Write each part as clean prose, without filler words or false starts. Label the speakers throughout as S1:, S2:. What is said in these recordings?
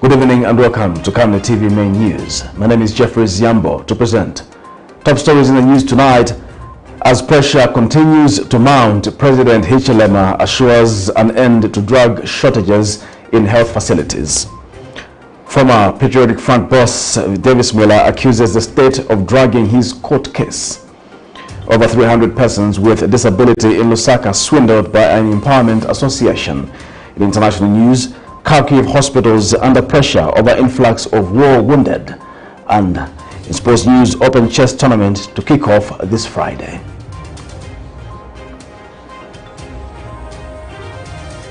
S1: Good evening and welcome to Camnet TV Main News. My name is Jeffrey Ziambo to present top stories in the news tonight. As pressure continues to mount, President Hichilema assures an end to drug shortages in health facilities. Former Patriotic Front boss Davis MWILA accuses the state of dragging his court case. Over 300 persons with disability in Lusaka swindled by an empowerment association. In international news, KHARKIV hospitals under pressure over influx of war wounded. And in sports news, Open Chess Tournament to kick off this Friday.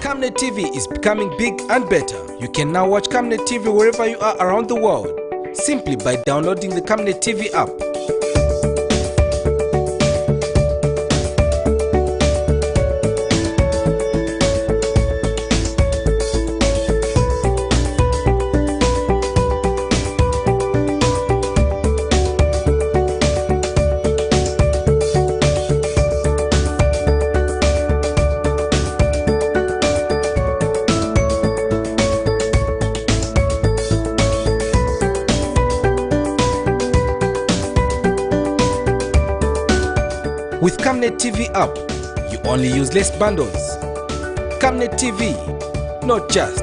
S2: Camnet TV is becoming big and better. You can now watch Camnet TV wherever you are around the world, simply by downloading the Camnet TV app. With Camnet TV app, you only use less bundles. Camnet TV, not just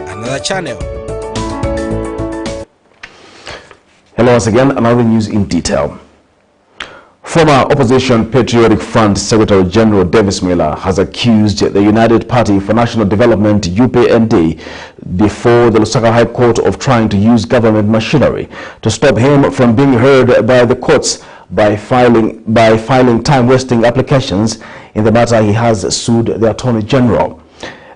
S2: another channel.
S1: Hello once again, another news in detail. Former Opposition Patriotic Front Secretary General Davis MWILA has accused the United Party for National Development UPND before the Lusaka High Court of trying to use government machinery to stop him from being heard by the courts by filing time-wasting applications. In the matter, he has sued the Attorney General.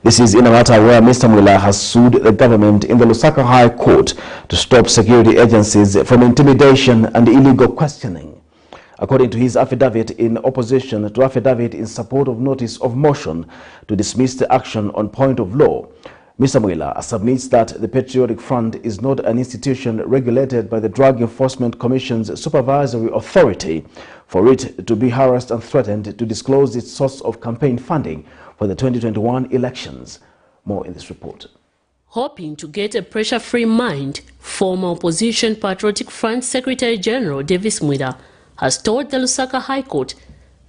S1: This is in a matter where Mr. MWILA has sued the government in the Lusaka High Court to stop security agencies from intimidation and illegal questioning. According to his affidavit in opposition to affidavit in support of notice of motion to dismiss the action on point of law, Mr. MWILA submits that the Patriotic Front is not an institution regulated by the Drug Enforcement Commission's supervisory authority for it to be harassed and threatened to disclose its source of campaign funding for the 2021 elections. More in this report.
S3: Hoping to get a pressure-free mind, former Opposition Patriotic Front Secretary General Davis MWILA has told the Lusaka High Court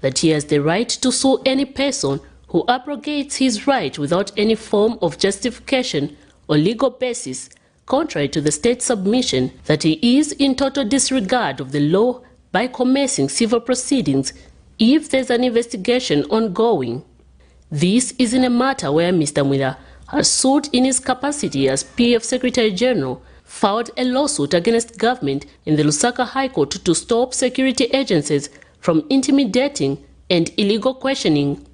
S3: that he has the right to sue any person who abrogates his right without any form of justification or legal basis, contrary to the state's submission that he is in total disregard of the law by commencing civil proceedings if there's an investigation ongoing. This is in a matter where Mr. MWILA has sued in his capacity as PF Secretary General, filed a lawsuit against government in the Lusaka High Court to stop security agencies from intimidating and illegal questioning.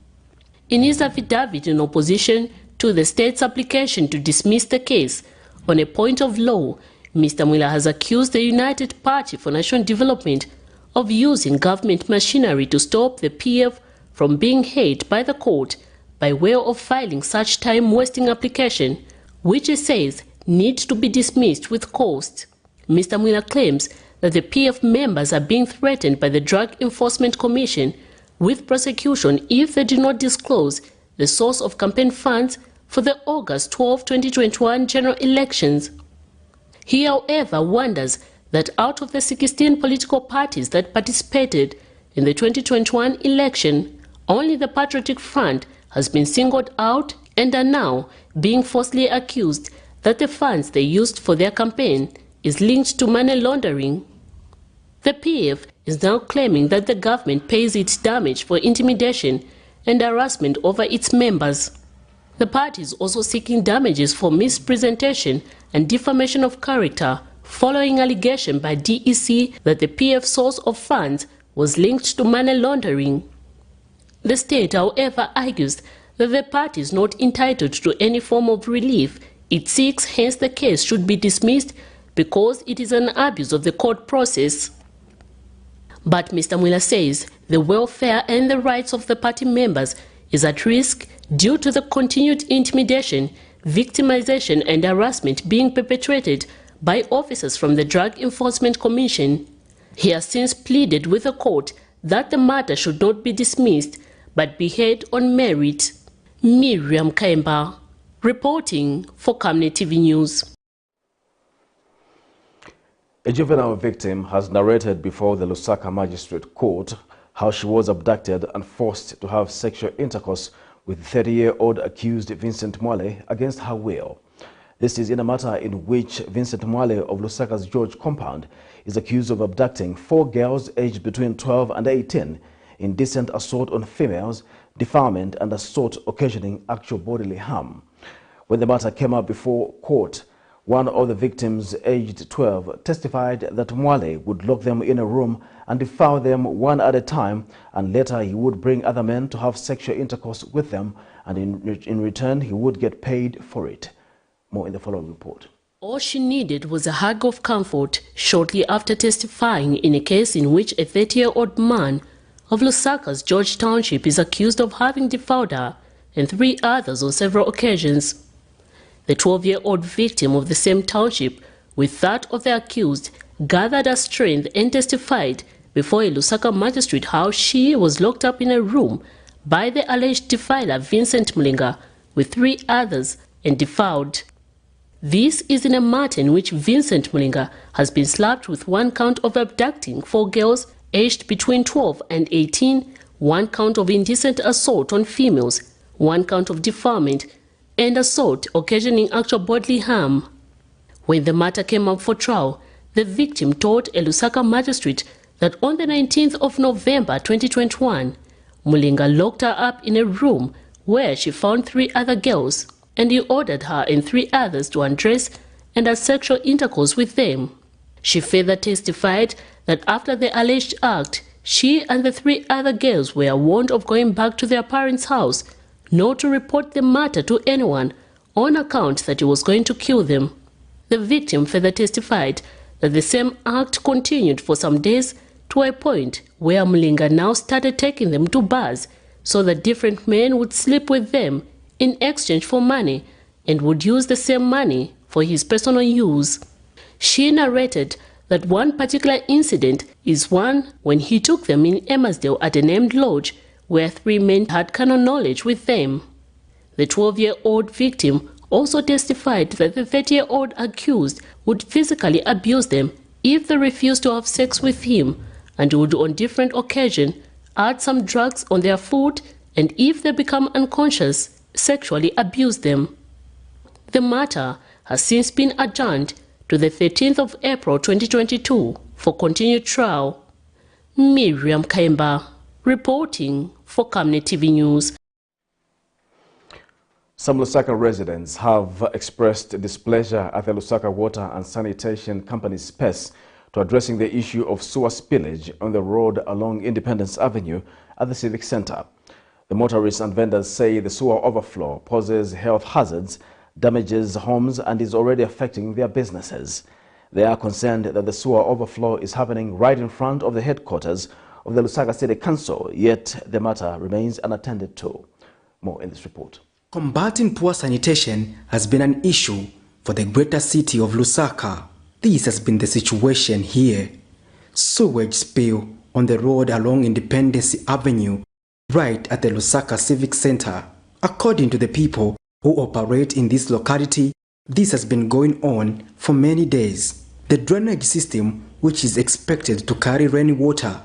S3: In his affidavit in opposition to the state's application to dismiss the case on a point of law, Mr. MWILA has accused the United Party for National Development of using government machinery to stop the PF from being heard by the court by way of filing such time-wasting application, which he says needs to be dismissed with cost. Mr. MWILA claims that the PF members are being threatened by the Drug Enforcement Commission with prosecution if they do not disclose the source of campaign funds for the August 12, 2021 general elections. He, however, wonders that out of the 16 political parties that participated in the 2021 election, only the Patriotic Front has been singled out and are now being falsely accused that the funds they used for their campaign is linked to money laundering. The PF is now claiming that the government pays its damage for intimidation and harassment over its members. The party is also seeking damages for mispresentation and defamation of character following allegation by DEC that the PF source of funds was linked to money laundering. The state, however, argues that the party is not entitled to any form of relief it seeks, hence the case should be dismissed because it is an abuse of the court process. But Mr. MWILA says the welfare and the rights of the party members is at risk due to the continued intimidation, victimization and harassment being perpetrated by officers from the Drug Enforcement Commission. He has since pleaded with the court that the matter should not be dismissed but be heard on merit. Miriam Kaimba, reporting for Camnet TV News.
S1: A juvenile victim has narrated before the Lusaka Magistrate Court how she was abducted and forced to have sexual intercourse with 30-year-old accused Vincent Mwale against her will. This is in a matter in which Vincent Mwale of Lusaka's George compound is accused of abducting 4 girls aged between 12 and 18, indecent assault on females, defilement and assault occasioning actual bodily harm. When the matter came up before court, one of the victims, aged 12, testified that Mwale would lock them in a room and defile them one at a time, and later he would bring other men to have sexual intercourse with them, and in return he would get paid for it. More in the following report.
S3: All she needed was a hug of comfort shortly after testifying in a case in which a 30-year-old man of Lusaka's George Township is accused of having defiled her and 3 others on several occasions. The 12-year-old victim of the same township, with that of the accused, gathered her strength and testified before a Lusaka magistrate how she was locked up in a room by the alleged defiler Vincent Mlinga with 3 others and defiled. This is in a matter in which Vincent Mlinga has been slapped with 1 count of abducting 4 girls aged between 12 and 18, 1 count of indecent assault on females, 1 count of defilement, and assault occasioning actual bodily harm. When the matter came up for trial, the victim told a Lusaka magistrate that on the 19th of November 2021, Mlinga locked her up in a room where she found 3 other girls, and he ordered her and 3 others to undress and have sexual intercourse with them. She further testified that after the alleged act, she and the 3 other girls were warned of going back to their parents' house, not to report the matter to anyone on account that he was going to kill them. The victim further testified that the same act continued for some days to a point where Mlinga now started taking them to bars so that different men would sleep with them in exchange for money and would use the same money for his personal use. She narrated that one particular incident is one when he took them in Emersdale at a named lodge where 3 men had carnal knowledge with them. The 12-year-old victim also testified that the 30-year-old accused would physically abuse them if they refused to have sex with him, and would on different occasions add some drugs on their food, and if they become unconscious, sexually abuse them. The matter has since been adjourned to the 13th of April 2022 for continued trial. Miriam Kaimba, reporting for Camnet TV News.
S1: Some Lusaka residents have expressed displeasure at the Lusaka Water and Sanitation Company's pace to addressing the issue of sewer spillage on the road along Independence Avenue at the Civic Center. The motorists and vendors say the sewer overflow poses health hazards, damages homes, and is already affecting their businesses. They are concerned that the sewer overflow is happening right in front of the headquarters of the Lusaka City Council, yet the matter remains unattended to. More in this report.
S4: Combating poor sanitation has been an issue for the greater city of Lusaka. This has been the situation here. Sewage spill on the road along Independence Avenue, right at the Lusaka Civic Center. According to the people who operate in this locality, this has been going on for many days. The drainage system, which is expected to carry rainwater,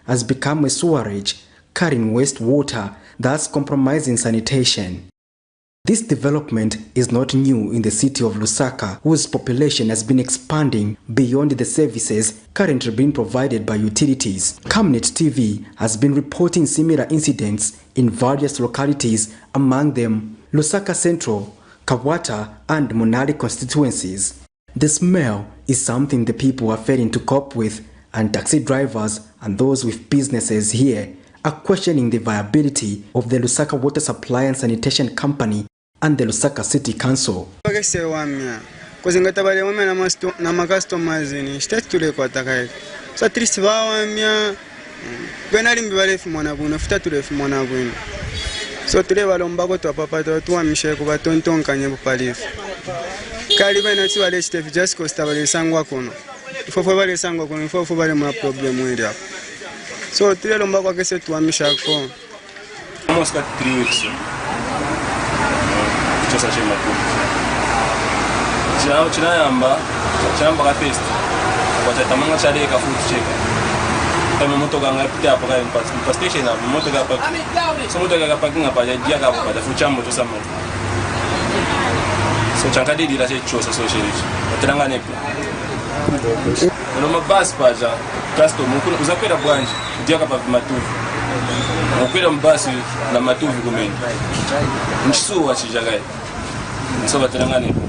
S4: has become a sewerage carrying wastewater, thus compromising sanitation. This development is not new in the city of Lusaka, whose population has been expanding beyond the services currently being provided by utilities. Camnet TV has been reporting similar incidents in various localities, among them Lusaka Central, Kawata and Monali constituencies. The smell is something the people are failing to cope with, and taxi drivers and those with businesses here are questioning the viability of the Lusaka Water Supply and Sanitation Company and the Lusaka City Council.
S5: So today balomba ko to papa to tuamishe ko batonton kanye bupalifu kali bana tsi wale chite just ko stabale sangwa kono ifofo bale sangwa kono ifofo bale mwa problem wende hapo so today lomba kwa kese tuamisha ko almost got 3 weeks just a chema ko chama ka test
S6: Kwa tamanga chale ka food check. Kama moto ganga pita hapo kwa station hapo moto gapa. So moto ganga parking hapa ya dia hapo kwa fucha moto sama. So chankadi dira che chosa so shirichi. Atranga nepo. No mabasi paja. Custom uzakwenda bwanje dia hapa matuvu. Ukwenda mbasi na matuvu kumeni. Nchisuwa chijagai. So atranga nepo.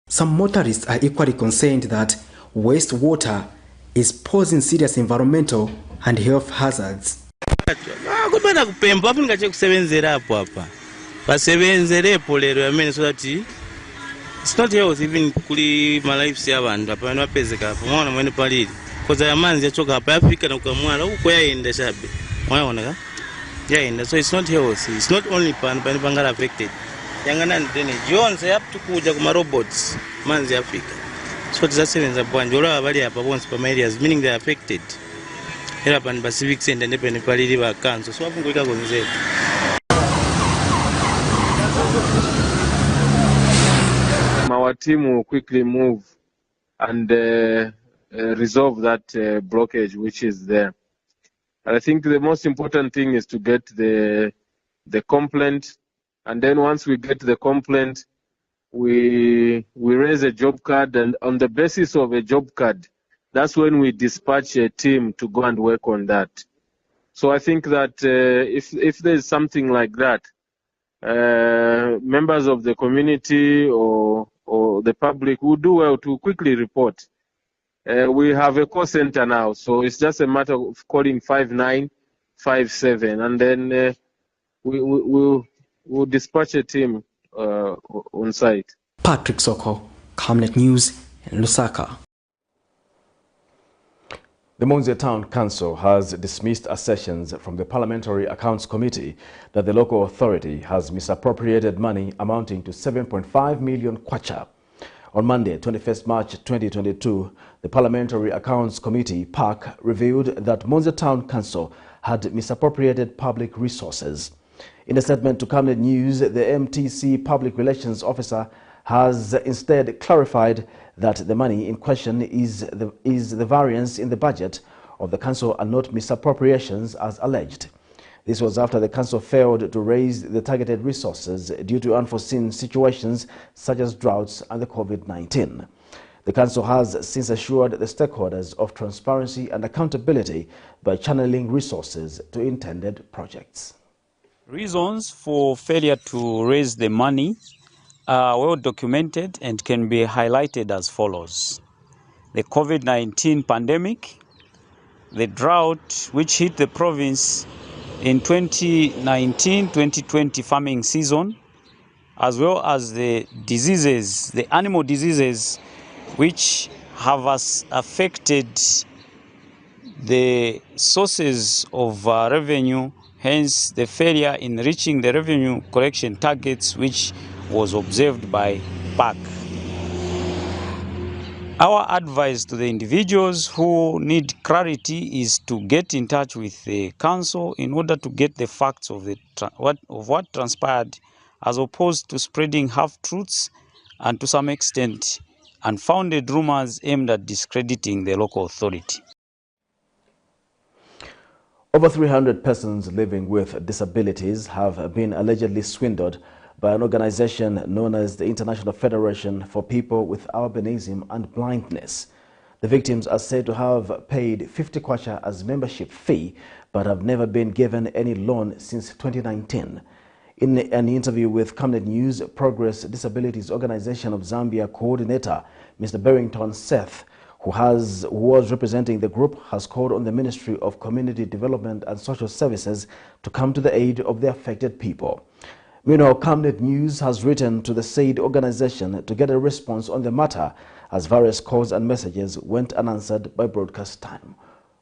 S4: Some motorists are equally concerned that wastewater is posing serious environmental and health hazards.
S7: Kupenda kupemba hapo ningache kusebenzera hapo hapa. Basebenzerepo lero yamene so that it's not health even kuli my lives y'abantu hapa bapezeka hapo. Mwana mwene palili. Koza yamanzi yachoka hapa Afrika na ukamwala uko yaenda shabe. Mwaona ka? Yaenda, so it's not health. It's not only pangara affected. Yangana ndene Jones up to kuja kuma robots manzi Africa. So tizasebenza bwanje ola bali hapa bonse pa areas meaning they are affected. Era pan Pacific Center ndepene palili ba cancer. So afungulika konzeka.
S8: Our team will quickly move and resolve that blockage which is there. And I think the most important thing is to get the complaint. And then once we get the complaint, we raise a job card, and on the basis of a job card, that's when we dispatch a team to go and work on that. So I think that if there's something like that, members of the community or the public will do well to quickly report. We have a call center now, so it's just a matter of calling 5957, and then we'll dispatch a team on site.
S4: Patrick Soko, Camnet News in Lusaka.
S1: The Monzia Town Council has dismissed assertions from the Parliamentary Accounts Committee that the local authority has misappropriated money amounting to 7.5 million kwacha. On Monday, 21st March 2022, the Parliamentary Accounts Committee, PAC, revealed that Monzia Town Council had misappropriated public resources. In a statement to Camnet News, the MTC Public Relations Officer has instead clarified that the money in question is the variance in the budget of the council and not misappropriations as alleged. This was after the council failed to raise the targeted resources due to unforeseen situations such as droughts and the COVID-19. The council has since assured the stakeholders of transparency and accountability by channeling resources to intended projects.
S9: Reasons for failure to raise the money are well documented and can be highlighted as follows. The COVID-19 pandemic, the drought which hit the province in 2019-2020 farming season, as well as the diseases, the animal diseases which have affected the sources of revenue, hence the failure in reaching the revenue collection targets which was observed by PAC. Our advice to the individuals who need clarity is to get in touch with the council in order to get the facts of what transpired, as opposed to spreading half-truths and to some extent unfounded rumors aimed at discrediting the local authority.
S1: Over 300 persons living with disabilities have been allegedly swindled by an organization known as the International Federation for People with Albinism and Blindness. The victims are said to have paid 50 kwacha as membership fee, but have never been given any loan since 2019. In an interview with Camnet News, Progress Disabilities Organization of Zambia coordinator Mr. Barrington Seth, who was representing the group, has called on the Ministry of Community Development and Social Services to come to the aid of the affected people. Meanwhile, Camnet News has written to the said organization to get a response on the matter, as various calls and messages went unanswered by broadcast time.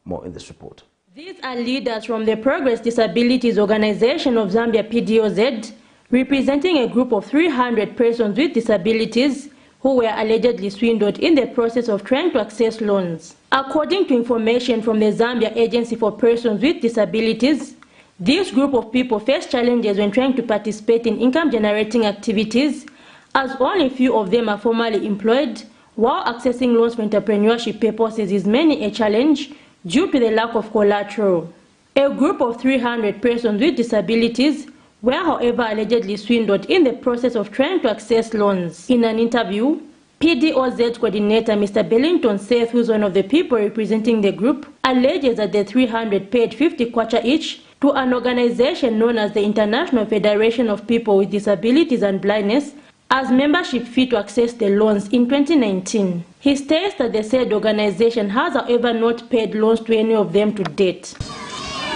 S1: More in this report.
S10: These are leaders from the Progress Disabilities Organization of Zambia PDOZ, representing a group of 300 persons with disabilities who were allegedly swindled in the process of trying to access loans. According to information from the Zambia Agency for Persons with Disabilities, this group of people face challenges when trying to participate in income-generating activities, as only few of them are formally employed while accessing loans for entrepreneurship purposes is mainly a challenge due to the lack of collateral. A group of 300 persons with disabilities were, however, allegedly swindled in the process of trying to access loans. In an interview, PDOZ coordinator Mr. Bellington Seth, who is one of the people representing the group, alleges that the 300 paid 50 kwacha each to an organization known as the International Federation of People with Disabilities and Blindness as membership fee to access the loans in 2019. He states that the said organization has, however, not paid loans to any of them to date.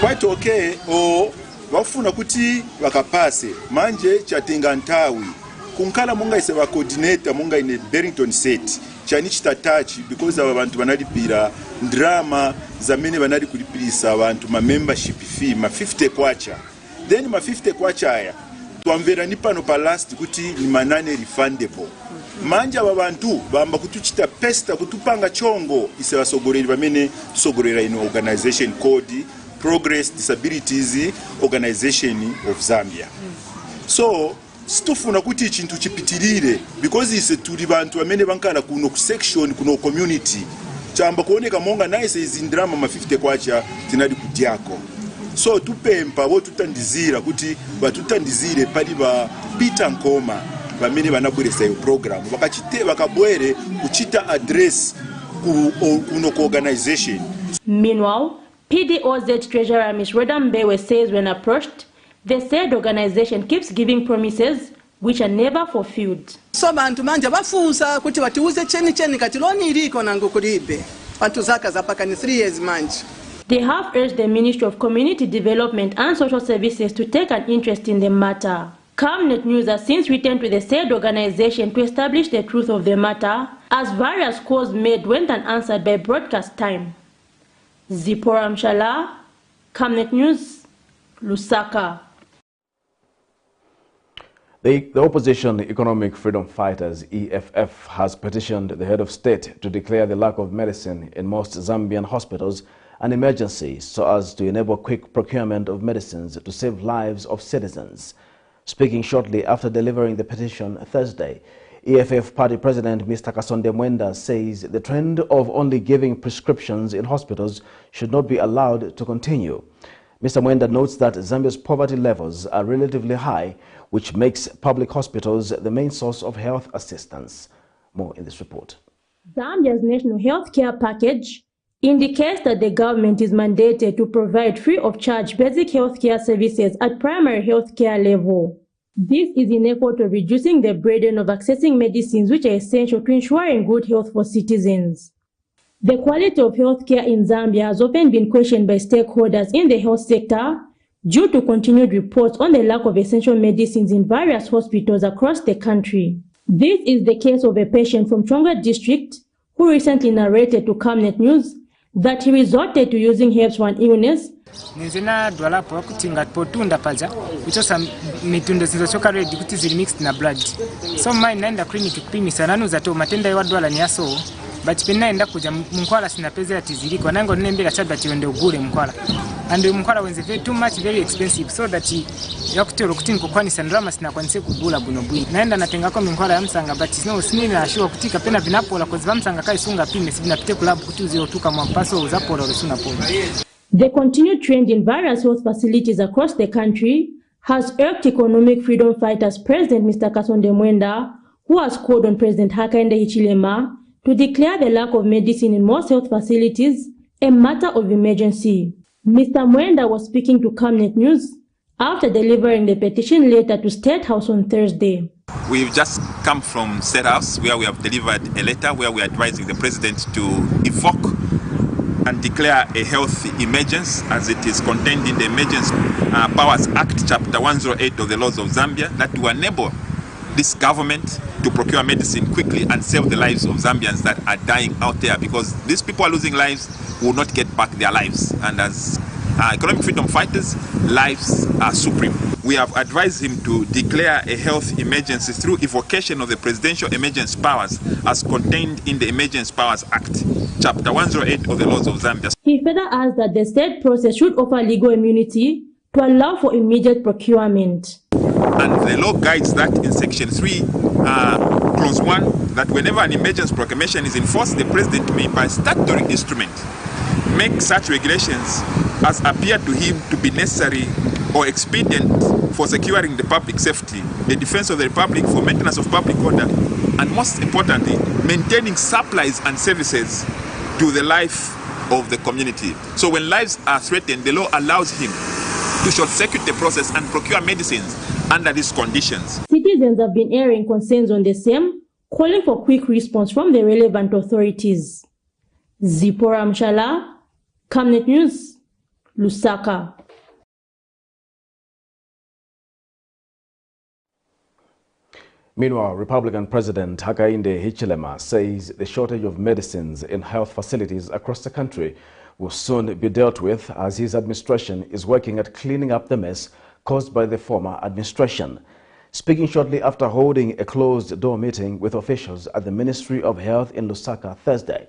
S11: Quite okay, wafuna kuti wakapase manje chatenga ntawi kunkala munga ise wa coordinator munga ine Barrington set chani chitatachi because aba bantu banalipira drama zamene banali kulipirisa abantu ma membership fee ma 50 kwacha, then ma 50 kwacha aya twamvera ni pano pa last kuti ni manane refundable. Manje aba bantu bamba kutuchita pesta kutupanga chongo ise basogoreri bamene sogorera ino organization code Progress Disabilities Organization of Zambia. So situfuna kuti chintu chipitirire because ise tuli bantu bamene bankala kuno section kuno community chamba kuoneka monga nice izindrama ma 50 kwacha tinali kutyako. So tupempa bo tutandizira kuti batutandizire pali ba Peter Nkoma bamene banabweresa yo program bakachite bakabwere kuchita address kuno organization.
S10: Meanwhile, PDOZ Treasurer Ms. Rodambewe says when approached, the said organization keeps giving promises which are never fulfilled.
S12: So bantu manje bafuza kuti batiuze cheni kati loni iliko nangu kulibe. Bantu zaka zapaka ni 3 years manje.
S10: They have urged the Ministry of Community Development and Social Services to take an interest in the matter. Camnet News has since returned to the said organization to establish the truth of the matter, as various calls made went unanswered by broadcast time. Zipporah Mshala, Camnet News, Lusaka.
S1: The opposition Economic Freedom Fighters, EFF, has petitioned the head of state to declare the lack of medicine in most Zambian hospitals an emergency so as to enable quick procurement of medicines to save lives of citizens. Speaking shortly after delivering the petition Thursday, EFF Party President Mr. Kasonde Mwenda says the trend of only giving prescriptions in hospitals should not be allowed to continue. Mr. Mwenda notes that Zambia's poverty levels are relatively high, which makes public hospitals the main source of health assistance. More in this report.
S10: Zambia's national health care package indicates that the government is mandated to provide free of charge basic health care services at primary health care level. This is in effort to reducing the burden of accessing medicines which are essential to ensuring good health for citizens. The quality of health care in Zambia has often been questioned by stakeholders in the health sector due to continued reports on the lack of essential medicines in various hospitals across the country. This is the case of a patient from Chonga district who recently narrated to Camnet News that he resorted to using herbs for an illness.
S13: Nizina dwala po kutinga potunda paja kuchosa mitunda zilizochoka ready kuti zili mixed na blood. So mine naenda clinic kupimisa nanuza to matenda ya dwala ni aso but pena enda kuja mkwala sina pesa ya tiziliko nango nembega chabda tiwende ugule mkwala. And mkwala wenze very too much very expensive so that yakutero kuti nkokwani sandrama sina kwanise kugula buno bwini. Naenda natenga kwa mkwala ya msanga but no sinini na ashua kutika pena vinapola kwa ziva msanga kai sunga pime sivina pite kulabu kuti uzio tuka mwampaso uzapola uresuna pola.
S10: The continued trend in various health facilities across the country has irked Economic Freedom Fighters President Mr. Kasonde Mwenda, who has called on President Hakainde Hichilema to declare the lack of medicine in most health facilities a matter of emergency. Mr. Mwenda was speaking to Camnet News after delivering the petition letter to State House on Thursday.
S14: We've just come from State House where we have delivered a letter where we are advising the President to evoke and declare a health emergency as it is contained in the Emergency Powers Act, Chapter 108 of the laws of Zambia, that will enable this government to procure medicine quickly and save the lives of Zambians that are dying out there, because these people are losing lives who will not get back their lives. And as Economic Freedom Fighters, lives are supreme. We have advised him to declare a health emergency through evocation of the presidential emergency powers as contained in the Emergency Powers Act, Chapter 108 of the laws of Zambia.
S10: He further asked that the state process should offer legal immunity to allow for immediate procurement.
S14: And the law guides that in Section 3, clause 1 that whenever an emergency proclamation is enforced, the president may, by statutory instrument, make such regulations as appear to him to be necessary or expedient for securing the public safety, the defense of the republic, for maintenance of public order, and most importantly, maintaining supplies and services to the life of the community. So when lives are threatened, the law allows him to short-circuit the process and procure medicines under these conditions.
S10: Citizens have been airing concerns on the same, calling for quick response from the relevant authorities. Zipporah Mshala, Camnet News, Lusaka.
S1: Meanwhile, Republican President Hakainde Hichilema says the shortage of medicines in health facilities across the country will soon be dealt with, as his administration is working at cleaning up the mess caused by the former administration. Speaking shortly after holding a closed-door meeting with officials at the Ministry of Health in Lusaka Thursday,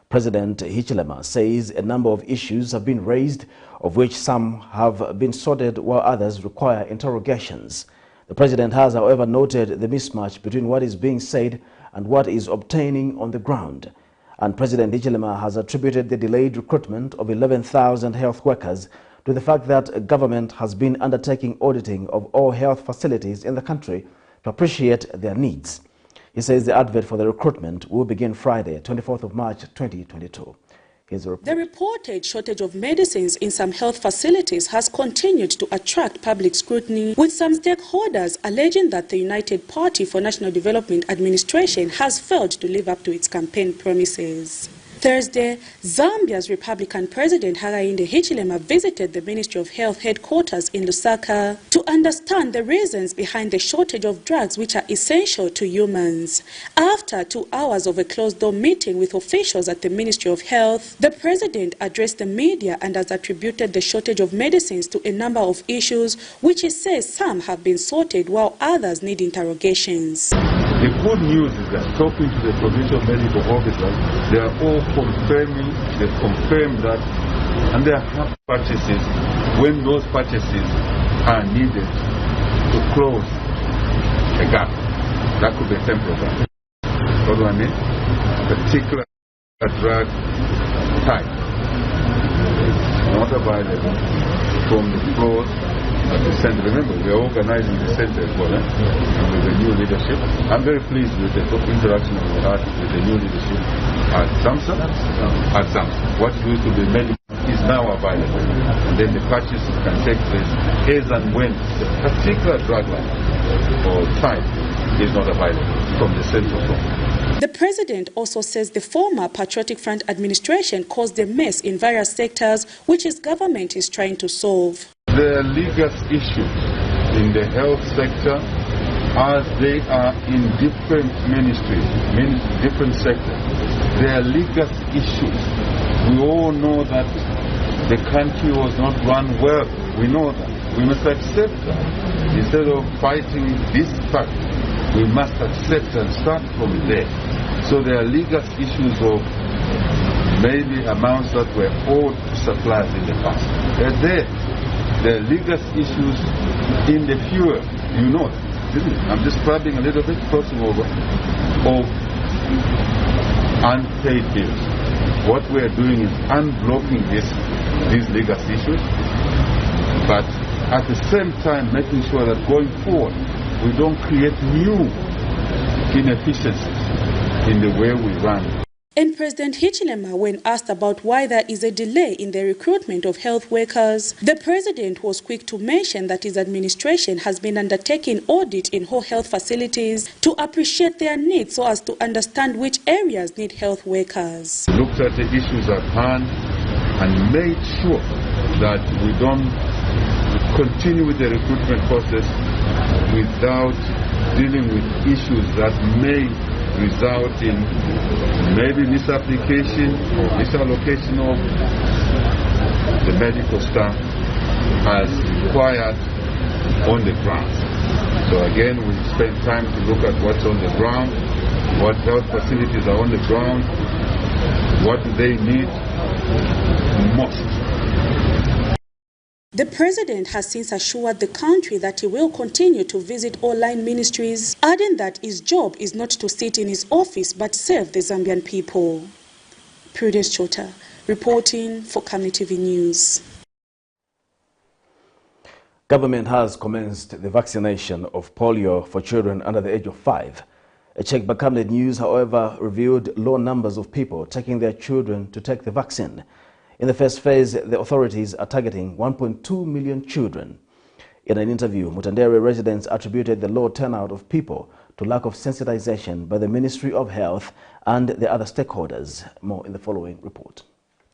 S1: President Hichilema says a number of issues have been raised, of which some have been sorted while others require interrogations. The president has, however, noted the mismatch between what is being said and what is obtaining on the ground. And President Hichilema has attributed the delayed recruitment of 11,000 health workers to the fact that government has been undertaking auditing of all health facilities in the country to appreciate their needs. He says the advert for the recruitment will begin Friday, 24th of March 2022.
S15: The reported shortage of medicines in some health facilities has continued to attract public scrutiny, with some stakeholders alleging that the United Party for National Development administration has failed to live up to its campaign promises. Thursday, Zambia's Republican President Hakainde Hichilema visited the Ministry of Health headquarters in Lusaka to understand the reasons behind the shortage of drugs which are essential to humans. After 2 hours of a closed-door meeting with officials at the Ministry of Health, the president addressed the media and has attributed the shortage of medicines to a number of issues which he says some have been sorted while others need interrogations.
S16: The good news is that talking to the provincial medical officers, they are all confirming, they confirm that, and they have purchases when those purchases are needed to close a gap. That could be temporary. What do I mean? Particular drug type, not available from the floors at the center. Remember, we are organizing the center as well, and with the new leadership. I'm very pleased with the interaction we had with the new leadership at SAMSA. What used to be medical is now available, and then the purchase can take place as and when the particular drug line or type is not available from the central zone.
S15: The president also says the former Patriotic Front administration caused a mess in various sectors, which his government is trying to solve.
S16: There are legal issues in the health sector as they are in different ministries, different sectors. There are legal issues. We all know that the country was not run well. We know that. We must accept that. Instead of fighting this fact, we must accept and start from there. So there are legal issues of maybe amounts that were owed to suppliers in the past. They're there. There are legal issues in the fuel, you know, isn't it? I'm just grabbing a little bit, crossing over, of unpaid bills. What we're doing is unblocking these legal issues, but at the same time making sure that going forward we don't create new inefficiencies in the way we run.
S15: And President Hichilema, when asked about why there is a delay in the recruitment of health workers, the president was quick to mention that his administration has been undertaking audit in whole health facilities to appreciate their needs so as to understand which areas need health workers.
S16: We looked at the issues at hand and made sure that we don't continue with the recruitment process without dealing with issues that may result in maybe misapplication or misallocation of the medical staff as required on the ground. So again, we spend time to look at what's on the ground, what health facilities are on the ground, what do they need most.
S15: The president has since assured the country that he will continue to visit all line ministries, adding that his job is not to sit in his office but serve the Zambian people. Prudence Chota, reporting for Camnet TV News.
S1: Government has commenced the vaccination of polio for children under the age of 5. A check by Camnet News, however, revealed low numbers of people taking their children to take the vaccine. In the first phase, the authorities are targeting 1.2 million children. In an interview, Mutandere residents attributed the low turnout of people to lack of sensitization by the Ministry of Health and the other stakeholders. More in the following report.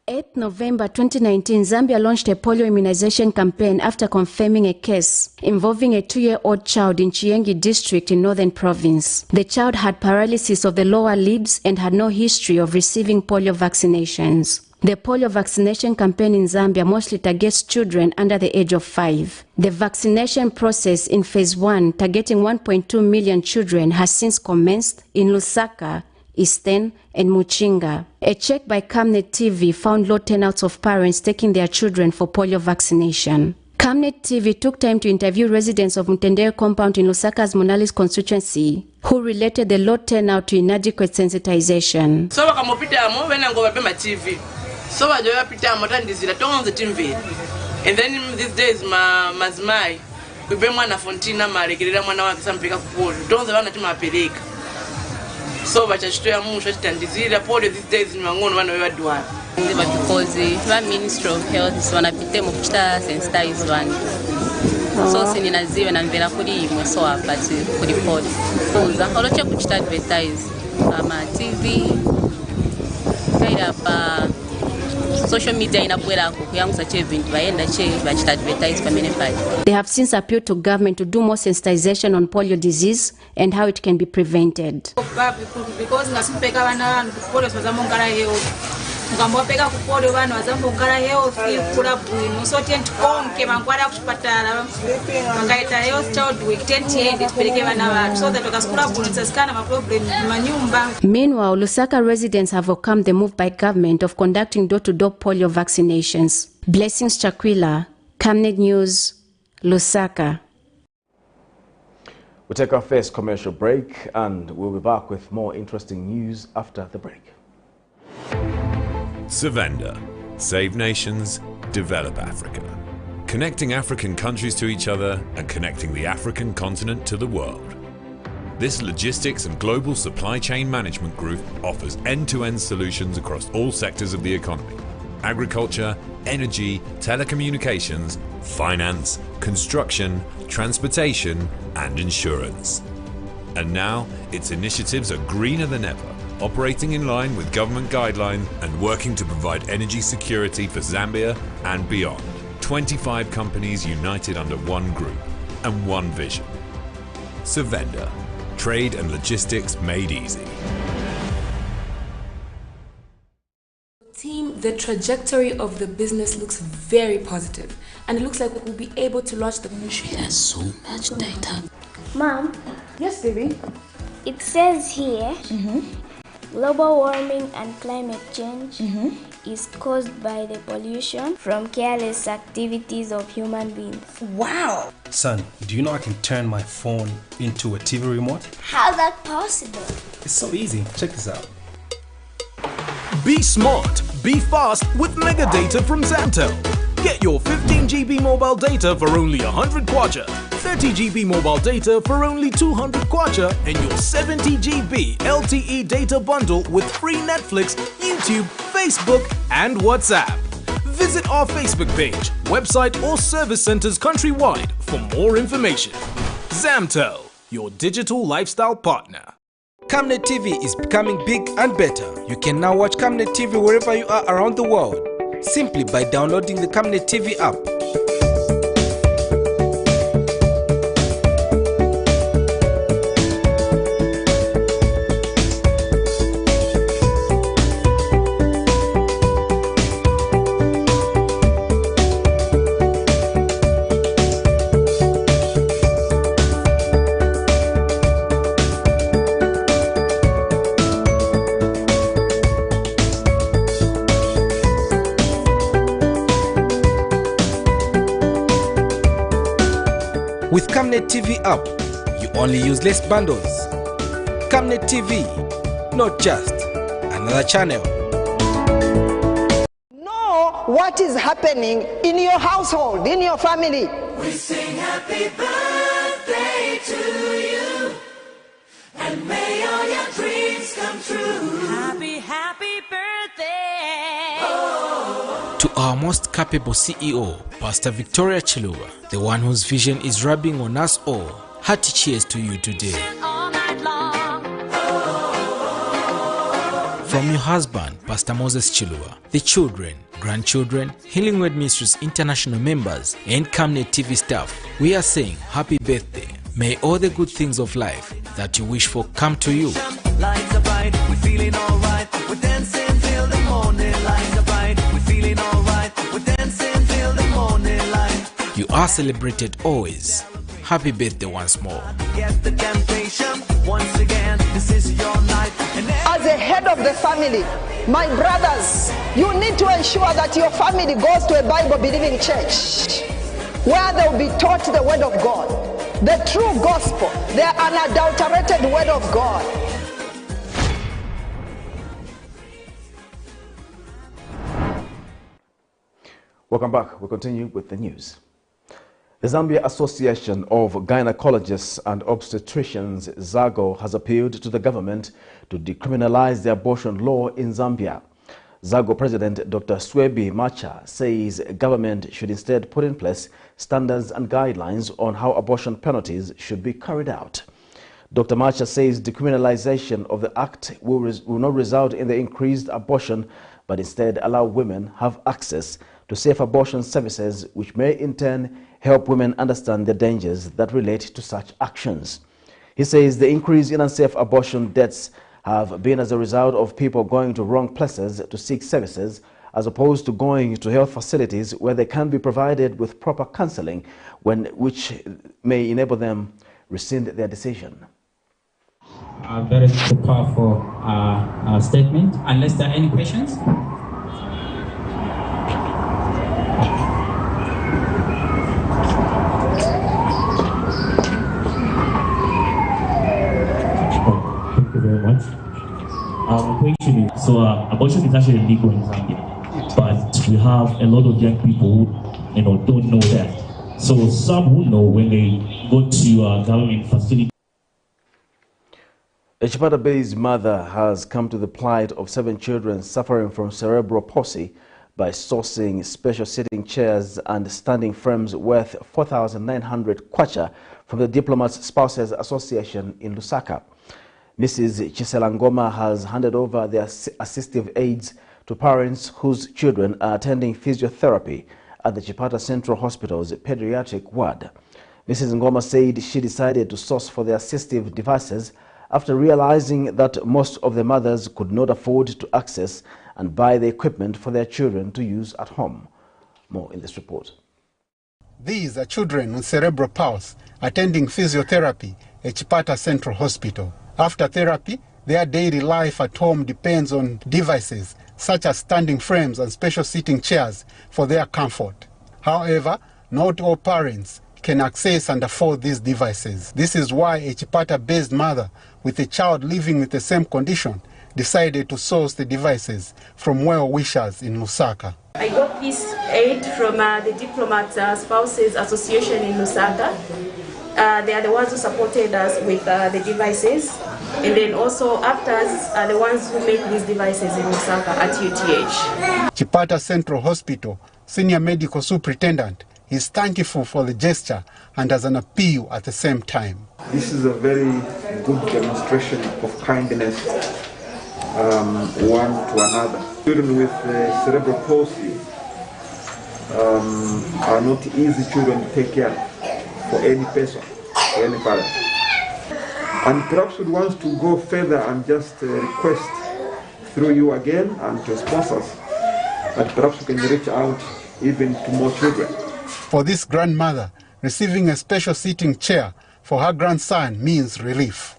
S17: 8 November 2019, Zambia launched a polio immunization campaign after confirming a case involving a 2-year-old child in Chiengi district in Northern Province. The child had paralysis of the lower limbs and had no history of receiving polio vaccinations. The polio vaccination campaign in Zambia mostly targets children under the age of 5. The vaccination process in Phase 1, targeting 1.2 million children, has since commenced in Lusaka, Eastern, and Muchinga. A check by Camnet TV found low turnouts of parents taking their children for polio vaccination. Camnet TV took time to interview residents of Mutendere compound in Lusaka's Monalis constituency, who related the low turnout to inadequate sensitization.
S18: So so and then these days mazimai kupe mwana fontina marekerera mwana wake sampeka kupolo tonze vana timapeleka so vachachitoya musha chitandizira polio these days ni vangono vana vevadwara
S19: because the Ministry of Health is vanapite mukuchita sensitize vanhu so sininazive namvera kuri imwe so apati kuripot kuza oloche kuchita advertise ama TV kaira pa social media
S17: They have since appealed to government to do more sensitization on polio disease and how it can be prevented.
S20: Because mukambopeka kupolio vanhu vazambogara healthy kura bwino so konke mangwara kuchipatara vakaita health child week tiende tipereke vana vathu so that vakasikura bwino tisasikana maproblem mumanyumba.
S17: Meanwhile, Lusaka residents have welcomed the move by government of conducting door-to-door polio vaccinations. Blessings Chakwila, Camnet News, Lusaka.
S1: We'll take our first commercial break and we'll be back with more interesting news after the break.
S21: Savenda. Save nations, develop Africa. Connecting African countries to each other and connecting the African continent to the world. This logistics and global supply chain management group offers end-to-end solutions across all sectors of the economy. Agriculture, energy, telecommunications, finance, construction, transportation, and insurance. And now, its initiatives are greener than ever, operating in line with government guidelines and working to provide energy security for Zambia and beyond. 25 companies united under one group and one vision. Savenda. Trade and logistics made easy.
S22: Team, the trajectory of the business looks very positive, and it looks like we'll be able to launch the ministry.
S23: There's so much data.
S24: Mom?
S22: Yes, baby?
S24: It says here, global warming and climate change is caused by the pollution from careless activities of human beings.
S22: Wow!
S25: Son, do you know I can turn my phone into a TV remote?
S24: How's that possible?
S25: It's so easy. Check this out.
S26: Be smart, be fast with mega data from Zamtel. Get your 15 GB mobile data for only 100 kwacha, 30 GB mobile data for only 200 kwacha, and your 70 GB LTE data bundle with free Netflix, YouTube, Facebook, and WhatsApp. Visit our Facebook page, website, or service centers countrywide for more information. Zamtel, your digital lifestyle partner.
S2: Camnet TV is becoming big and better. You can now watch Camnet TV wherever you are around the world, simply by downloading the Camnet TV app. With Camnet TV app, you only use less bundles. Camnet TV, not just another channel.
S3: Know what is happening in your household, in your family.
S4: We sing happy birthday to you, and may all your dreams come true. Happy, happy birthday. Oh.
S2: To our most capable CEO, Pastor Victoria Chiluba, the one whose vision is rubbing on us all, hearty cheers to you today.
S4: All night long.
S2: From your husband, Pastor Moses Chiluba, the children, grandchildren, Healing Word Ministries International members, and Camnet TV staff, we are saying happy birthday. May all the good things of life that you wish for come to you.
S4: Lights are bright, we're feeling alright. We're dancing till the morning. Lights are bright, we're feeling alright. We're dancing till the morning light.
S2: You are celebrated always. Happy birthday once more.
S4: Get the temptation once again. This is your night.
S3: As a head of the family, my brothers, you need to ensure that your family goes to a Bible-believing church where they will be taught the Word of God, the true gospel, the unadulterated Word of God.
S1: Welcome back. We continue with the news. The Zambia Association of Gynecologists and Obstetricians, ZAGO, has appealed to the government to decriminalize the abortion law in Zambia. ZAGO President Dr. Swebi Macha says government should instead put in place standards and guidelines on how abortion penalties should be carried out. Dr. Macha says decriminalization of the act will not result in the increased abortion, but instead allow women have access to safe abortion services, which may in turn help women understand the dangers that relate to such actions. He says the increase in unsafe abortion deaths have been as a result of people going to wrong places to seek services, as opposed to going to health facilities where they can be provided with proper counseling, which may enable them rescind their decision.
S5: A very powerful statement. Unless there are any questions?
S6: Thank you very much. Question is, so abortion is actually legal in Zambia, but we have a lot of young people who, don't know that. So some who know when they go to government facility.
S1: A Chipata-based mother has come to the plight of 7 children suffering from cerebral palsy by sourcing special sitting chairs and standing frames worth 4,900 kwacha from the Diplomats Spouses Association in Lusaka. Mrs. Chiselangoma has handed over their assistive aids to parents whose children are attending physiotherapy at the Chipata Central Hospital's pediatric ward. Mrs. Ngoma said she decided to source for the assistive devices after realizing that most of the mothers could not afford to access and buy the equipment for their children to use at home. More in this report.
S7: These are children with cerebral palsy attending physiotherapy at Chipata Central Hospital. After therapy, their daily life at home depends on devices such as standing frames and special seating chairs for their comfort. However, not all parents can access and afford these devices. This is why a Chipata-based mother with a child living with the same condition decided to source the devices from well-wishers in Lusaka.
S8: I got this aid from the Diplomats Spouses Association in Lusaka. They are the ones who supported us with the devices, and then also ACCUSES are the ones who make these devices in Lusaka at UTH.
S7: Chipata Central Hospital Senior Medical Superintendent is thankful for the gesture and has an appeal at the same time.
S27: This is a very good demonstration of kindness one to another. Children with cerebral palsy are not easy children to take care of for any person, for any parent. And perhaps we want to go further and just request through you again and to sponsors that perhaps we can reach out even to more children.
S7: For this grandmother, receiving a special seating chair for her grandson means relief.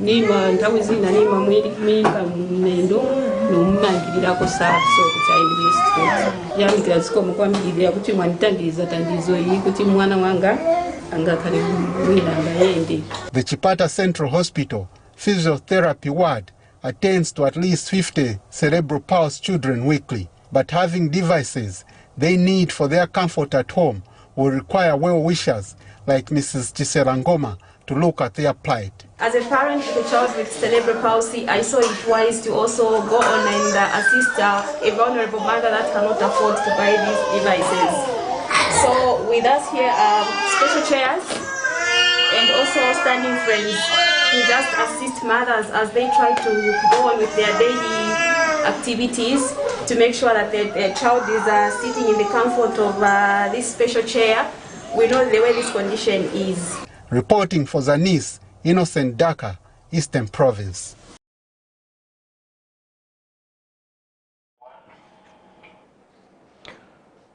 S9: nima nthawi zina nima mwimba mnendo nomumangirira saso kuti aende straight yamikira zikomo kwambirira kuti mwanitangiriza tandizo iyi kuti mwana wanga angakhale bwino angayende.
S7: The Chipata Central Hospital physiotherapy ward attends to at least 50 cerebral palsy children weekly, but having devices they need for their comfort at home will require well-wishers like Mrs. Chiserangoma to look at their plight.
S8: As a parent with a child with cerebral palsy, I saw it wise to also go on and assist a vulnerable mother that cannot afford to buy these devices. So with us here are special chairs and also standing frames to just assist mothers as they try to go on with their daily activities to make sure that their child is sitting in the comfort of this special chair. We know the way this condition is.
S7: Reporting for Zanis, Innocent Dhaka, Eastern Province.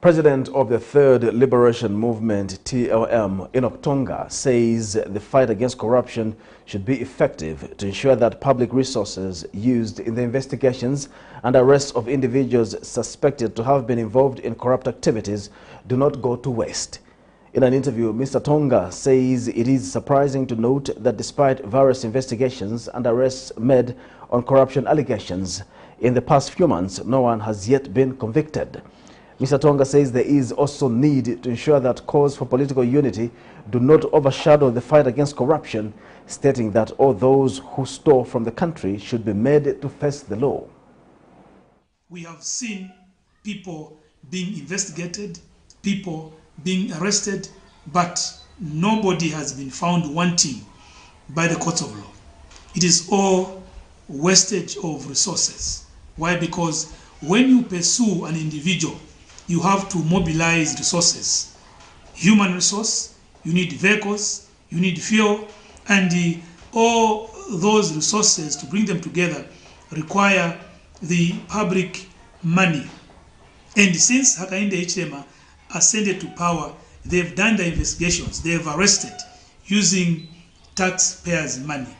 S1: President of the Third Liberation Movement, TLM, Enoch Tonga, says the fight against corruption should be effective to ensure that public resources used in the investigations and arrests of individuals suspected to have been involved in corrupt activities do not go to waste. In an interview, Mr. Tonga says it is surprising to note that despite various investigations and arrests made on corruption allegations, in the past few months, no one has yet been convicted. Mr. Tonga says there is also need to ensure that calls for political unity do not overshadow the fight against corruption, stating that all those who stole from the country should be made to face the law.
S10: We have seen people being investigated, people being arrested, but nobody has been found wanting by the courts of law. It is all wastage of resources. Why? Because when you pursue an individual, you have to mobilize resources. Human resource, you need vehicles, you need fuel, and all those resources, to bring them together, require the public money. And since Hakainde Hichilema ascended to power, they've done the investigations, they've arrested using taxpayers' money.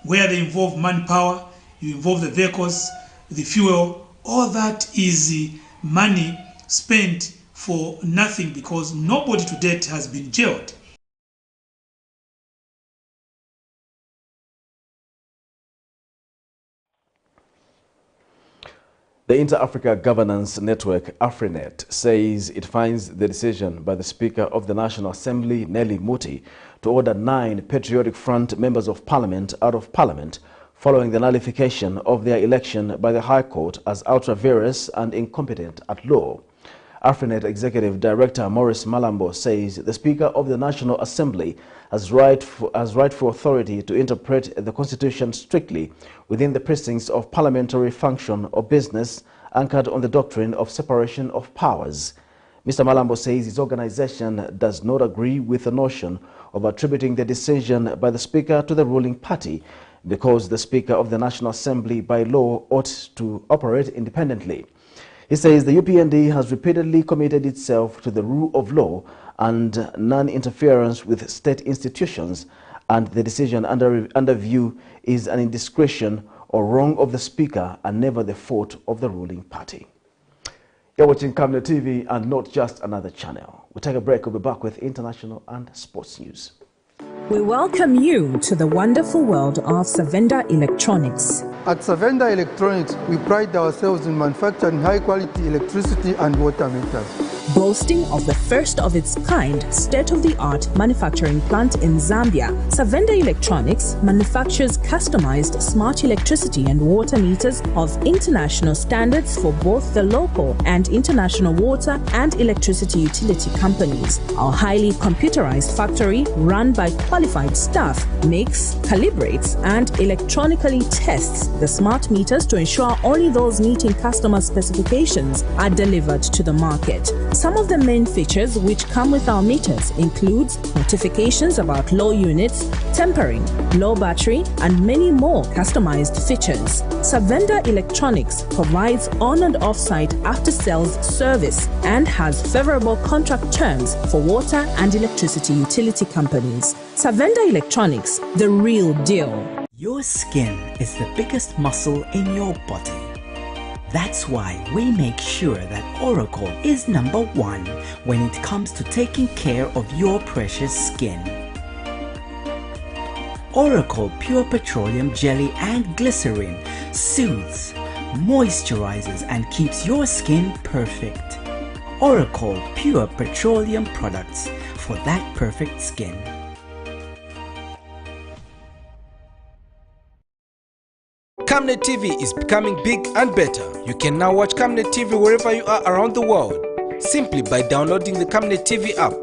S10: Where they involve manpower, you involve the vehicles, the fuel, all that is money spent for nothing because nobody to date has been jailed.
S1: The Inter-Africa Governance Network, AFRINET, says it finds the decision by the Speaker of the National Assembly, Nelly Muti, to order 9 Patriotic Front members of Parliament out of Parliament following the nullification of their election by the High Court as ultra-vires and incompetent at law. AFRINET Executive Director Maurice Malambo says the Speaker of the National Assembly has rightful authority to interpret the Constitution strictly within the precincts of parliamentary function or business anchored on the doctrine of separation of powers. Mr. Malambo says his organization does not agree with the notion of attributing the decision by the Speaker to the ruling party because the Speaker of the National Assembly by law ought to operate independently. He says the UPND has repeatedly committed itself to the rule of law and non-interference with state institutions, and the decision under view is an indiscretion or wrong of the Speaker and never the fault of the ruling party. You're watching Camnet TV and not just another channel. We'll take a break. We'll be back with international and sports news.
S11: We welcome you to the wonderful world of Savenda Electronics.
S12: At Savenda Electronics, we pride ourselves in manufacturing high-quality electricity and water meters.
S11: Boasting of the first of its kind state-of-the-art manufacturing plant in Zambia, Savenda Electronics manufactures customized smart electricity and water meters of international standards for both the local and international water and electricity utility companies. Our highly computerized factory, run by qualified staff, makes, calibrates, and electronically tests the smart meters to ensure only those meeting customer specifications are delivered to the market. Some of the main features which come with our meters includes notifications about low units, tempering, low battery, and many more customized features. Savenda Electronics provides on and off-site after-sales service and has favorable contract terms for water and electricity utility companies. Savenda Electronics, the real deal.
S13: Your skin is the biggest muscle in your body. That's why we make sure that Oracle is #1 when it comes to taking care of your precious skin. Oracle Pure Petroleum Jelly and Glycerin soothes, moisturizes and keeps your skin perfect. Oracle Pure Petroleum products for that perfect skin.
S26: Camnet TV is becoming big and better. You can now watch Camnet TV wherever you are around the world, simply by downloading the Camnet TV app.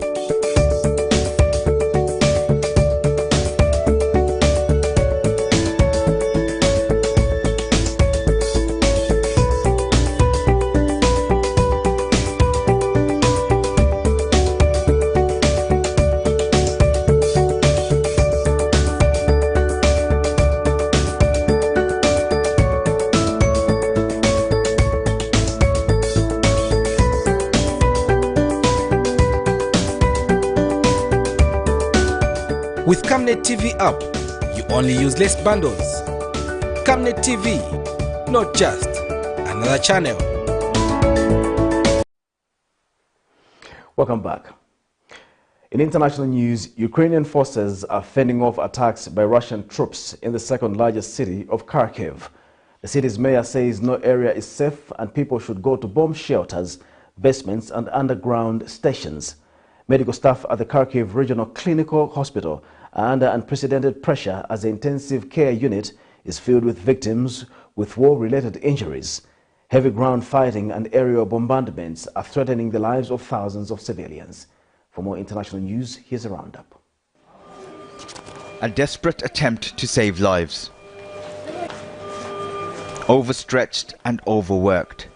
S26: With Camnet TV app, you only use less bundles. Camnet TV, not just another channel.
S1: Welcome back. In international news, Ukrainian forces are fending off attacks by Russian troops in the second largest city of Kharkiv. The city's mayor says no area is safe and people should go to bomb shelters, basements and underground stations. Medical staff at the Kharkiv Regional Clinical Hospital are under unprecedented pressure as the intensive care unit is filled with victims with war-related injuries. Heavy ground fighting and aerial bombardments are threatening the lives of thousands of civilians. For more international news, here's a roundup.
S14: A desperate attempt to save lives. Overstretched and overworked.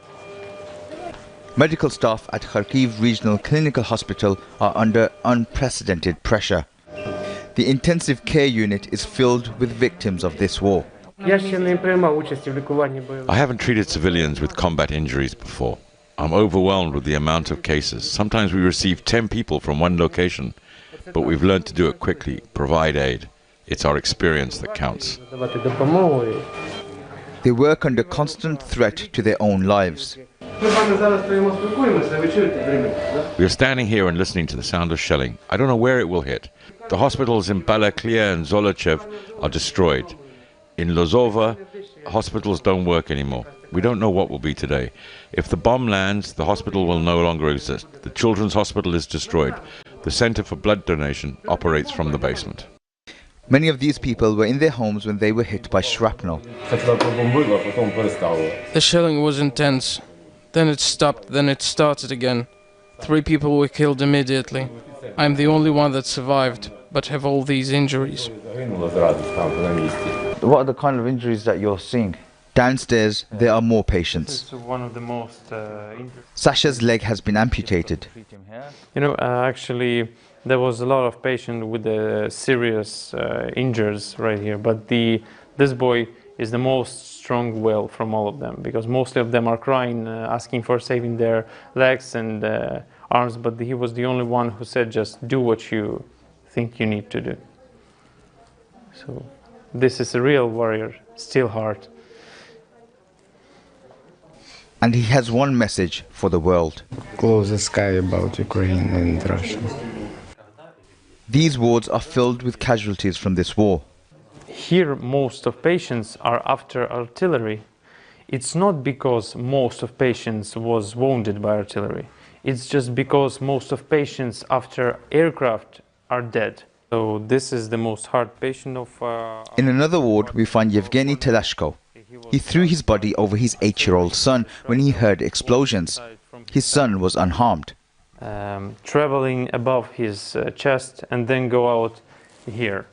S14: Medical staff at Kharkiv Regional Clinical Hospital are under unprecedented pressure. The intensive care unit is filled with victims of this war.
S15: I
S16: haven't treated civilians with combat injuries before. I'm overwhelmed with the amount of cases. Sometimes we receive 10 people from one location, but we've learned to do it quickly, provide aid. It's our experience that counts.
S14: They work under constant threat to their own lives.
S16: We are standing here and listening to the sound of shelling. I don't know where it will hit. The hospitals in Balaklia and Zolochev are destroyed. In Lozova, hospitals don't work anymore. We don't know what will be today. If the bomb lands, the hospital will no longer exist. The children's hospital is destroyed. The Center for Blood Donation operates from the basement.
S14: Many of these people were in their homes when they were hit by shrapnel.
S18: The shelling was intense. Then it stopped, then it started again. 3 people were killed immediately. I'm the only one that survived, but have all these injuries.
S14: What are the kind of injuries that you're seeing? Downstairs, there are more patients.
S18: This is one of the most
S14: Sasha's leg has been amputated.
S18: Actually, there was a lot of patients with serious injuries right here, but this boy is the most strong-willed from all of them, because most of them are crying, asking for saving their legs and arms, but he was the only one who said, just do what you think you need to do. So this is a real warrior, still hard.
S14: And he has one message for the world.
S19: Close the sky about Ukraine and Russia.
S14: These wards are filled with casualties from this war.
S18: Here most of patients are after artillery. It's not because most of patients was wounded by artillery. It's just because most of patients after aircraft are dead. So this is the most hard patient of...
S14: In another ward we find Yevgeny Telashko. He threw his body over his 8-year-old son when he heard explosions. His son was unharmed.
S18: Traveling above his chest and then go out here.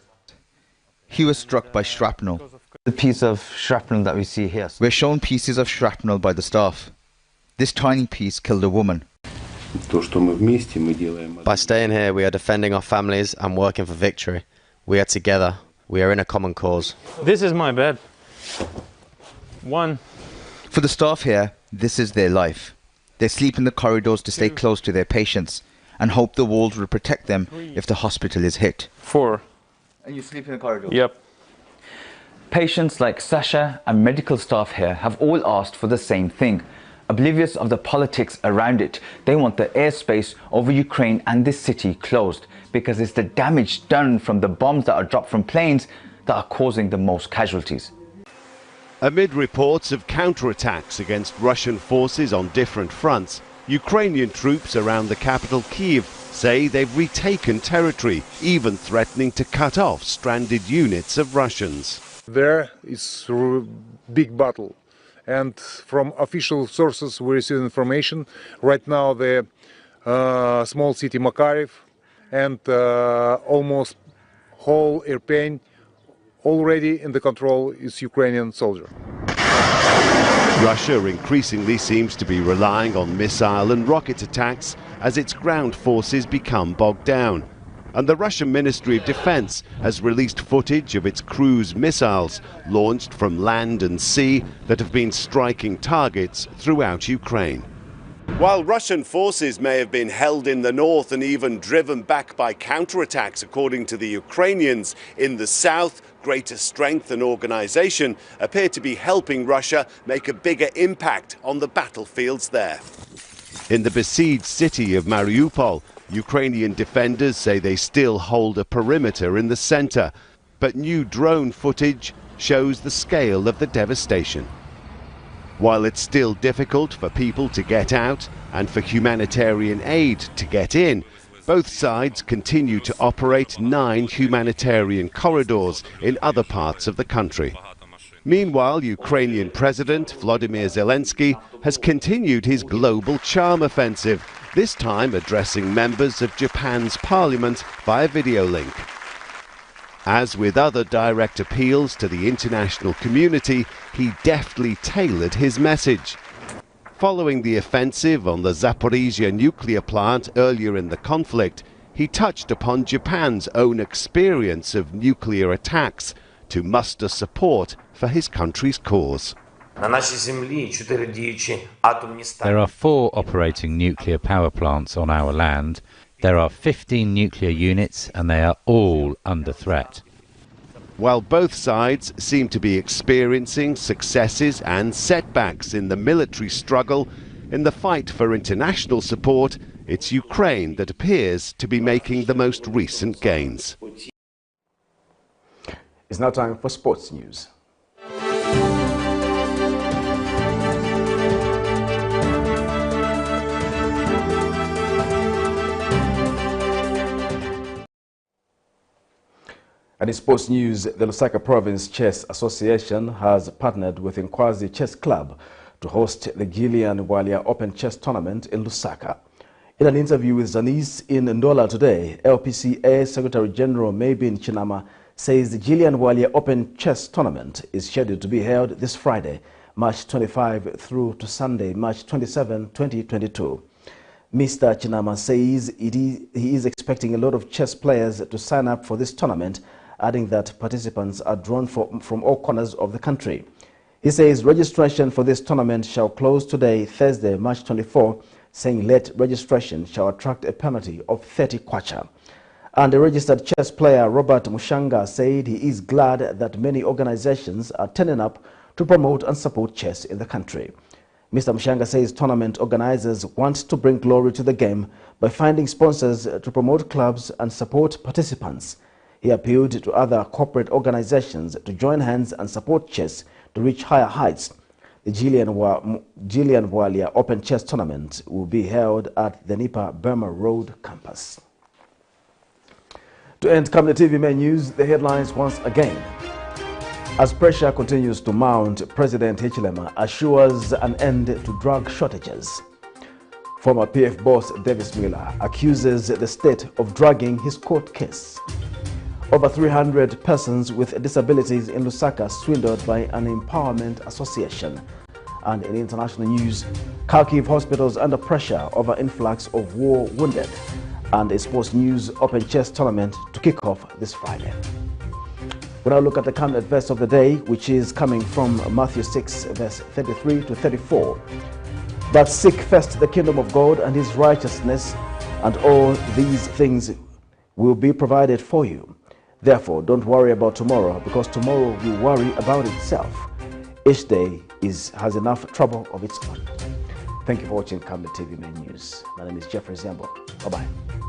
S14: He was struck by shrapnel. The piece of shrapnel that we see here. We're shown pieces of shrapnel by the staff. This tiny piece killed a woman.
S20: By staying here, we are defending our families and working for victory. We are together. We are in a common cause.
S18: This is my bed. One.
S14: For the staff here, this is their life. They sleep in the corridors to stay close to their patients and hope the walls will protect them if the hospital is hit.
S18: 4.
S14: And you sleep in the corridor?
S18: Yep.
S14: Patients like Sasha and medical staff here have all asked for the same thing. Oblivious of the politics around it, they want the airspace over Ukraine and this city closed because it's the damage done from the bombs that are dropped from planes that are causing the most casualties.
S15: Amid reports of counterattacks against Russian forces on different fronts, Ukrainian troops around the capital Kyiv say they've retaken territory, even threatening to cut off stranded units of Russians.
S17: There is a big battle, and from official sources we receive information. Right now the small city Makariv and almost whole Irpin already in the control is Ukrainian soldier.
S15: Russia increasingly seems to be relying on missile and rocket attacks as its ground forces become bogged down. And the Russian Ministry of Defense has released footage of its cruise missiles launched from land and sea that have been striking targets throughout Ukraine. While Russian forces may have been held in the north and even driven back by counterattacks, according to the Ukrainians, in the south, greater strength and organization appear to be helping Russia make a bigger impact on the battlefields there. In the besieged city of Mariupol, Ukrainian defenders say they still hold a perimeter in the center, but new drone footage shows the scale of the devastation. While it's still difficult for people to get out and for humanitarian aid to get in, both sides continue to operate 9 humanitarian corridors in other parts of the country. Meanwhile, Ukrainian President Volodymyr Zelensky has continued his global charm offensive, this time addressing members of Japan's parliament via video link. As with other direct appeals to the international community, he deftly tailored his message. Following the offensive on the Zaporizhia nuclear plant earlier in the conflict, he touched upon Japan's own experience of nuclear attacks to muster support for his country's cause.
S21: There are 4 operating nuclear power plants on our land. There are 15 nuclear units and they are all under threat.
S15: While both sides seem to be experiencing successes and setbacks in the military struggle, in the fight for international support, it's Ukraine that appears to be making the most recent gains.
S1: It's now time for sports news. And in sports news, the Lusaka Province Chess Association has partnered with Nkwazi Chess Club to host the Gillian Walia Open Chess Tournament in Lusaka. In an interview with Zanis in Ndola today, LPCA Secretary General Maybin Chinama says the Gillian Walia Open Chess Tournament is scheduled to be held this Friday, March 25 through to Sunday, March 27, 2022. Mr. Chinama says he is expecting a lot of chess players to sign up for this tournament, adding that participants are drawn from all corners of the country. He says registration for this tournament shall close today, Thursday, March 24, saying late registration shall attract a penalty of 30 kwacha. And the registered chess player Robert Mushanga said he is glad that many organizations are turning up to promote and support chess in the country. Mr. Mushanga says tournament organizers want to bring glory to the game by finding sponsors to promote clubs and support participants. He appealed to other corporate organizations to join hands and support chess to reach higher heights. The Gillian Walia Open Chess Tournament will be held at the Nipa Burma Road campus. To end Camnet TV main news, the headlines once again. As pressure continues to mount, President Hichilema assures an end to drug shortages. Former PF boss Davis MWILA accuses the state of dragging his court case. Over 300 persons with disabilities in Lusaka swindled by an empowerment association. And in international news, KHARKIV hospitals under pressure over influx of war wounded. And a sports news open chess tournament to kick off this Friday. We now look at the Camnet verse of the day, which is coming from Matthew 6, verse 33 to 34. But seek first the kingdom of God and his righteousness, and all these things will be provided for you. Therefore, don't worry about tomorrow, because tomorrow will worry about itself. Each day has enough trouble of its own. Thank you for watching Camnet TV Main News. My name is Jeffrey Zambo. Bye-bye.